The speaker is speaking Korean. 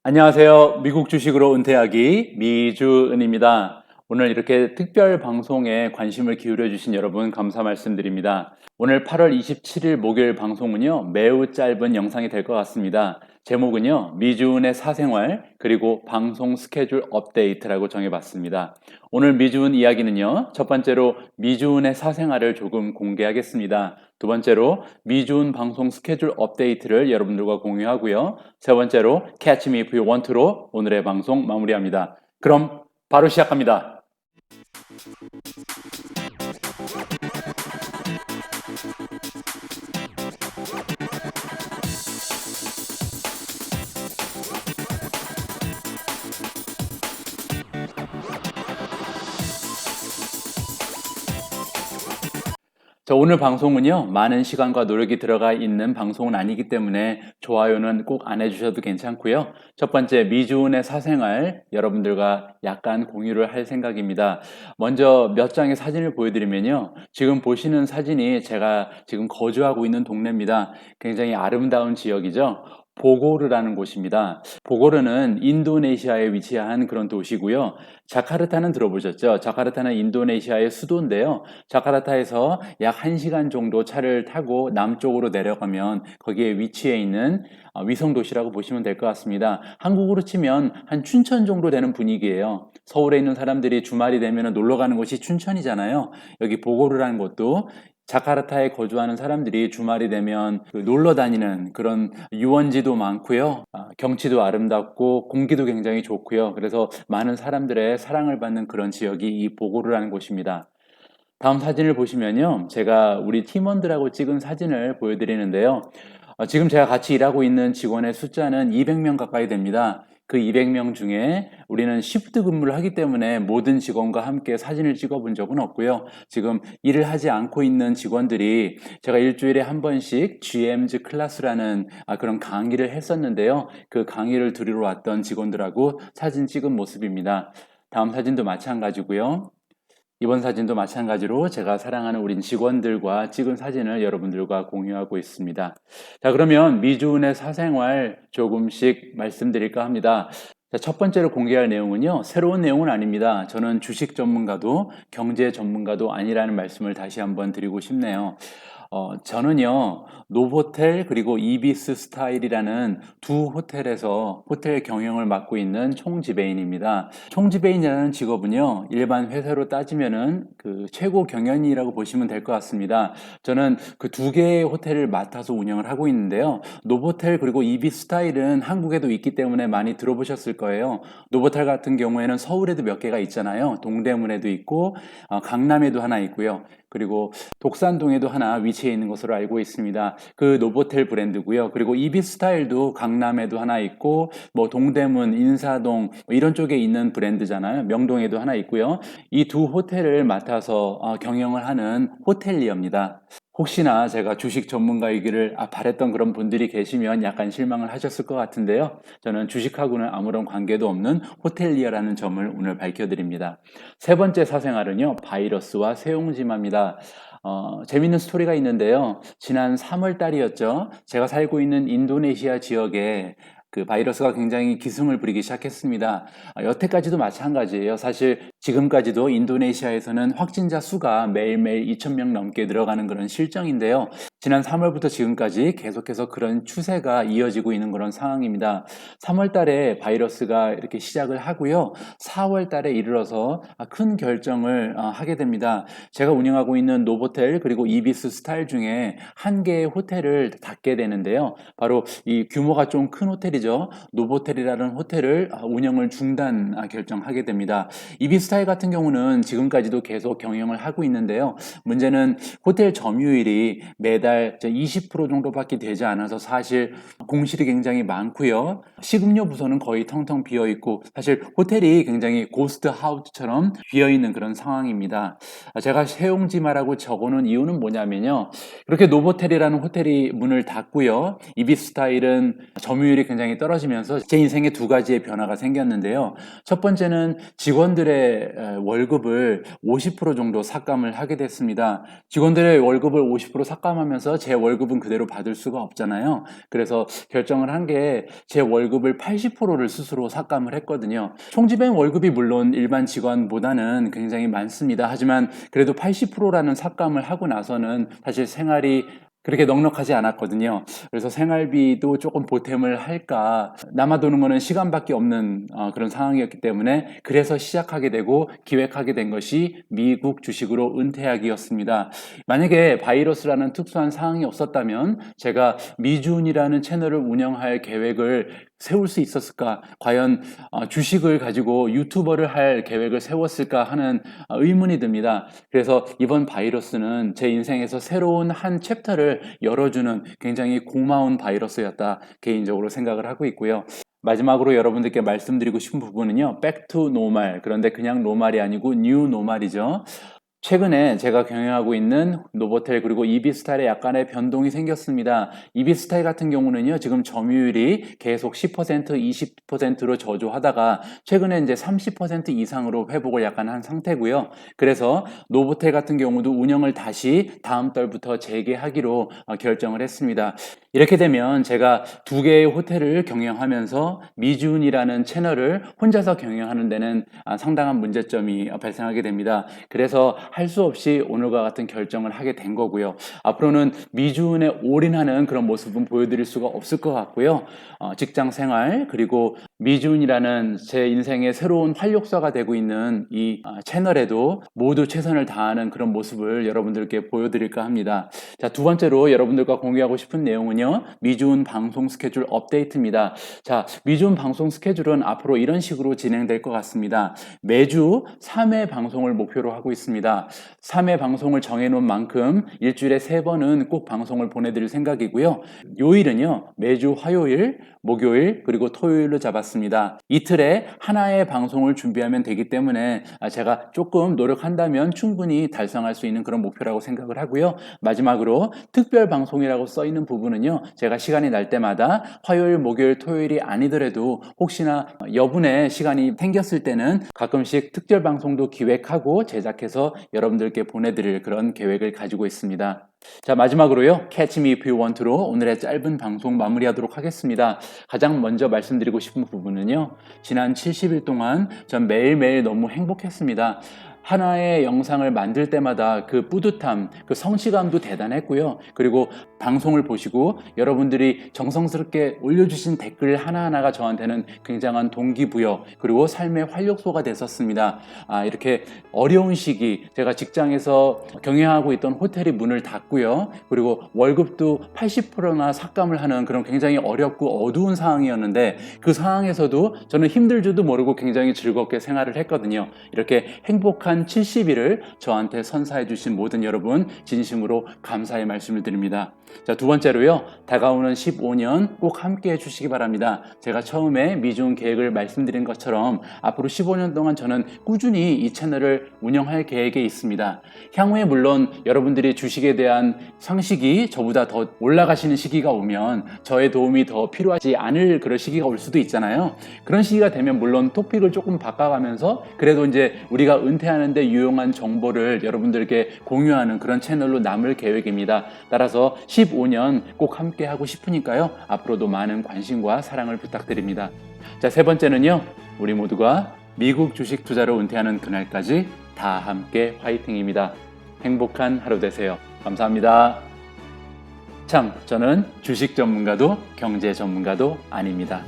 안녕하세요. 미국 주식으로 은퇴하기 미주은입니다. 오늘 이렇게 특별 방송에 관심을 기울여 주신 여러분 감사 말씀드립니다. 오늘 8월 27일 목요일 방송은요, 매우 짧은 영상이 될 것 같습니다. 제목은요, 미주은의 사생활 그리고 방송 스케줄 업데이트라고 정해봤습니다. 오늘 미주은 이야기는요, 첫 번째로 미주은의 사생활을 조금 공개하겠습니다. 두 번째로 미주은 방송 스케줄 업데이트를 여러분들과 공유하고요. 세 번째로 Catch Me If You Want To로 오늘의 방송 마무리합니다. 그럼 바로 시작합니다. 자, 오늘 방송은요, 많은 시간과 노력이 들어가 있는 방송은 아니기 때문에 좋아요는 꼭 안 해주셔도 괜찮고요. 첫 번째, 미주은의 사생활 여러분들과 약간 공유를 할 생각입니다. 먼저 몇 장의 사진을 보여드리면요. 지금 보시는 사진이 제가 지금 거주하고 있는 동네입니다. 굉장히 아름다운 지역이죠. 보고르라는 곳입니다. 보고르는 인도네시아에 위치한 그런 도시고요. 자카르타는 들어보셨죠? 자카르타는 인도네시아의 수도인데요. 자카르타에서 약 1시간 정도 차를 타고 남쪽으로 내려가면 거기에 위치해 있는 위성 도시라고 보시면 될 것 같습니다. 한국으로 치면 한 춘천 정도 되는 분위기예요. 서울에 있는 사람들이 주말이 되면 놀러 가는 곳이 춘천이잖아요. 여기 보고르라는 곳도 자카르타에 거주하는 사람들이 주말이 되면 놀러 다니는 그런 유원지도 많고요. 경치도 아름답고 공기도 굉장히 좋고요. 그래서 많은 사람들의 사랑을 받는 그런 지역이 이 보고르라는 곳입니다. 다음 사진을 보시면요. 제가 우리 팀원들하고 찍은 사진을 보여드리는데요. 지금 제가 같이 일하고 있는 직원의 숫자는 200명 가까이 됩니다. 그 200명 중에 우리는 시프트 근무를 하기 때문에 모든 직원과 함께 사진을 찍어 본 적은 없고요. 지금 일을 하지 않고 있는 직원들이 제가 일주일에 한 번씩 GM's 클래스라는 그런 강의를 했었는데요. 그 강의를 들으러 왔던 직원들하고 사진 찍은 모습입니다. 다음 사진도 마찬가지고요. 이번 사진도 마찬가지로 제가 사랑하는 우리 직원들과 찍은 사진을 여러분들과 공유하고 있습니다. 자, 그러면 미주은의 사생활 조금씩 말씀드릴까 합니다. 자, 첫 번째로 공개할 내용은요, 새로운 내용은 아닙니다. 저는 주식 전문가도 경제 전문가도 아니라는 말씀을 다시 한번 드리고 싶네요. 저는요, 노보텔 그리고 이비스 스타일이라는 두 호텔에서 호텔 경영을 맡고 있는 총지배인입니다. 총지배인이라는 직업은요, 일반 회사로 따지면은 그 최고 경영인이라고 보시면 될 것 같습니다. 저는 그 두 개의 호텔을 맡아서 운영을 하고 있는데요. 노보텔 그리고 이비스 스타일은 한국에도 있기 때문에 많이 들어보셨을 거예요. 노보텔 같은 경우에는 서울에도 몇 개가 있잖아요. 동대문에도 있고, 강남에도 하나 있고요. 그리고 독산동에도 하나 위치해 있는 것으로 알고 있습니다. 그 노보텔 브랜드고요. 그리고 이비스타일도 강남에도 하나 있고 뭐 동대문, 인사동 이런 쪽에 있는 브랜드잖아요. 명동에도 하나 있고요. 이 두 호텔을 맡아서 경영을 하는 호텔리어입니다. 혹시나 제가 주식 전문가이기를 바랬던 그런 분들이 계시면 약간 실망을 하셨을 것 같은데요. 저는 주식하고는 아무런 관계도 없는 호텔리어라는 점을 오늘 밝혀드립니다. 세 번째 사생활은요, 바이러스와 세용지마입니다. 재밌는 스토리가 있는데요. 지난 3월 달이었죠. 제가 살고 있는 인도네시아 지역에 그 바이러스가 굉장히 기승을 부리기 시작했습니다. 여태까지도 마찬가지예요. 사실 지금까지도 인도네시아에서는 확진자 수가 매일매일 2,000명 넘게 늘어가는 그런 실정인데요. 지난 3월부터 지금까지 계속해서 그런 추세가 이어지고 있는 그런 상황입니다. 3월 달에 바이러스가 이렇게 시작을 하고요. 4월 달에 이르러서 큰 결정을 하게 됩니다. 제가 운영하고 있는 노보텔 그리고 이비스 스타일 중에 한 개의 호텔을 닫게 되는데요. 바로 이 규모가 좀 큰 호텔이죠. 노보텔이라는 호텔을 운영을 중단 결정하게 됩니다. 이비스타일 같은 경우는 지금까지도 계속 경영을 하고 있는데요. 문제는 호텔 점유율이 매달 20% 정도밖에 되지 않아서 사실 공실이 굉장히 많고요. 식음료 부서는 거의 텅텅 비어 있고 사실 호텔이 굉장히 고스트 하우스처럼 비어 있는 그런 상황입니다. 제가 세용지마라고 적어놓은 이유는 뭐냐면요. 이렇게 노보텔이라는 호텔이 문을 닫고요. 이비스타일은 점유율이 굉장히 굉장히 떨어지면서 제 인생에 두 가지의 변화가 생겼는데요. 첫 번째는 직원들의 월급을 50% 정도 삭감을 하게 됐습니다. 직원들의 월급을 50% 삭감하면서 제 월급은 그대로 받을 수가 없잖아요. 그래서 결정을 한 게 제 월급을 80%를 스스로 삭감을 했거든요. 총지배인 월급이 물론 일반 직원보다는 굉장히 많습니다. 하지만 그래도 80%라는 삭감을 하고 나서는 사실 생활이 그렇게 넉넉하지 않았거든요. 그래서 생활비도 조금 보탬을 할까, 남아도는 거는 시간밖에 없는 그런 상황이었기 때문에 그래서 시작하게 되고 기획하게 된 것이 미국 주식으로 은퇴하기였습니다. 만약에 바이러스라는 특수한 상황이 없었다면 제가 미주은이라는 채널을 운영할 계획을 세울 수 있었을까? 과연 주식을 가지고 유튜버를 할 계획을 세웠을까 하는 의문이 듭니다. 그래서 이번 바이러스는 제 인생에서 새로운 한 챕터를 열어주는 굉장히 고마운 바이러스였다 개인적으로 생각을 하고 있고요. 마지막으로 여러분들께 말씀드리고 싶은 부분은요. Back to normal. 그런데 그냥 노말이 아니고 new normal이죠. 최근에 제가 경영하고 있는 노보텔 그리고 이비스타일에 약간의 변동이 생겼습니다. 이비스타일 같은 경우는요, 지금 점유율이 계속 10%, 20%로 저조하다가 최근에 이제 30% 이상으로 회복을 약간 한 상태고요. 그래서 노보텔 같은 경우도 운영을 다시 다음 달부터 재개하기로 결정을 했습니다. 이렇게 되면 제가 두 개의 호텔을 경영하면서 미준이라는 채널을 혼자서 경영하는 데는 상당한 문제점이 발생하게 됩니다. 그래서 할 수 없이 오늘과 같은 결정을 하게 된 거고요. 앞으로는 미주은에 올인하는 그런 모습은 보여드릴 수가 없을 것 같고요. 직장 생활 그리고 미주은이라는 제 인생의 새로운 활력소가 되고 있는 이 채널에도 모두 최선을 다하는 그런 모습을 여러분들께 보여드릴까 합니다. 자, 두 번째로 여러분들과 공유하고 싶은 내용은요. 미주은 방송 스케줄 업데이트입니다. 자, 미주은 방송 스케줄은 앞으로 이런 식으로 진행될 것 같습니다. 매주 3회 방송을 목표로 하고 있습니다. 3회 방송을 정해놓은 만큼 일주일에 3번은 꼭 방송을 보내드릴 생각이고요. 요일은요. 매주 화요일, 목요일, 그리고 토요일로 잡았습니다. 이틀에 하나의 방송을 준비하면 되기 때문에 제가 조금 노력한다면 충분히 달성할 수 있는 그런 목표라고 생각을 하고요. 마지막으로 특별 방송이라고 써 있는 부분은요. 제가 시간이 날 때마다 화요일, 목요일, 토요일이 아니더라도 혹시나 여분의 시간이 생겼을 때는 가끔씩 특별 방송도 기획하고 제작해서 여러분들께 보내드릴 그런 계획을 가지고 있습니다. 자, 마지막으로요. Catch Me If You Want To로 오늘의 짧은 방송 마무리하도록 하겠습니다. 가장 먼저 말씀드리고 싶은 부분은요. 지난 70일 동안 전 매일매일 너무 행복했습니다. 하나의 영상을 만들 때마다 그 뿌듯함, 그 성취감도 대단했고요. 그리고 방송을 보시고 여러분들이 정성스럽게 올려주신 댓글 하나하나가 저한테는 굉장한 동기부여 그리고 삶의 활력소가 됐었습니다. 이렇게 어려운 시기, 제가 직장에서 경영하고 있던 호텔이 문을 닫고요. 그리고 월급도 80%나 삭감을 하는 그런 굉장히 어렵고 어두운 상황이었는데 그 상황에서도 저는 힘들 줄도 모르고 굉장히 즐겁게 생활을 했거든요. 이렇게 행복한 70일을 저한테 선사해 주신 모든 여러분 진심으로 감사의 말씀을 드립니다. 자, 두 번째로요. 다가오는 15년 꼭 함께 해주시기 바랍니다. 제가 처음에 미중 계획을 말씀드린 것처럼 앞으로 15년 동안 저는 꾸준히 이 채널을 운영할 계획에 있습니다. 향후에 물론 여러분들이 주식에 대한 상식이 저보다 더 올라가시는 시기가 오면 저의 도움이 더 필요하지 않을 그런 시기가 올 수도 있잖아요. 그런 시기가 되면 물론 토픽을 조금 바꿔가면서 그래도 이제 우리가 은퇴하는데 유용한 정보를 여러분들께 공유하는 그런 채널로 남을 계획입니다. 따라서 15년 꼭 함께 하고 싶으니까요. 앞으로도 많은 관심과 사랑을 부탁드립니다. 자, 세 번째는요. 우리 모두가 미국 주식 투자로 은퇴하는 그날까지 다 함께 화이팅입니다. 행복한 하루 되세요. 감사합니다. 참, 저는 주식 전문가도 경제 전문가도 아닙니다.